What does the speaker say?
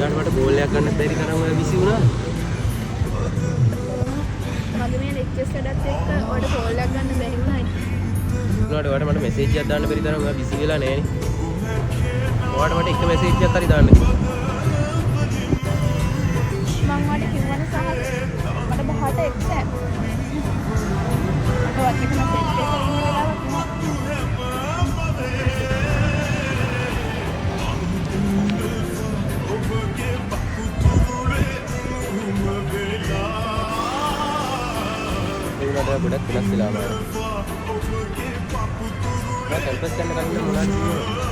වෙලාවට මට ගෝල් එකක් ගන්න බැරි තරම් ඔය බිසි වුණා. මගේ මේ ලෙක්චර්ස් වැඩත් එක්ක ඔයාලට කෝල් එකක් ගන්න බැරි වුණා. උනාට ඔයාලට මට මැසේජ් එකක් දාන්න බැරි තරම් ඔයා බිසි වෙලා නෑනේ. ඔයාලට මට එක මැසේජ් එකක් හරි දාන්න කිව්වා. මම ඔයාලට කිව්වනේ සහ මට 18 එක්සෑම්. මට ඔයාලට මැසේජ් එකක් ඉන්න වෙලාවක් නෑ. ගොඩක් වෙනස් වෙලා මාර. මම කැම්පස් යන කලින් මොනවද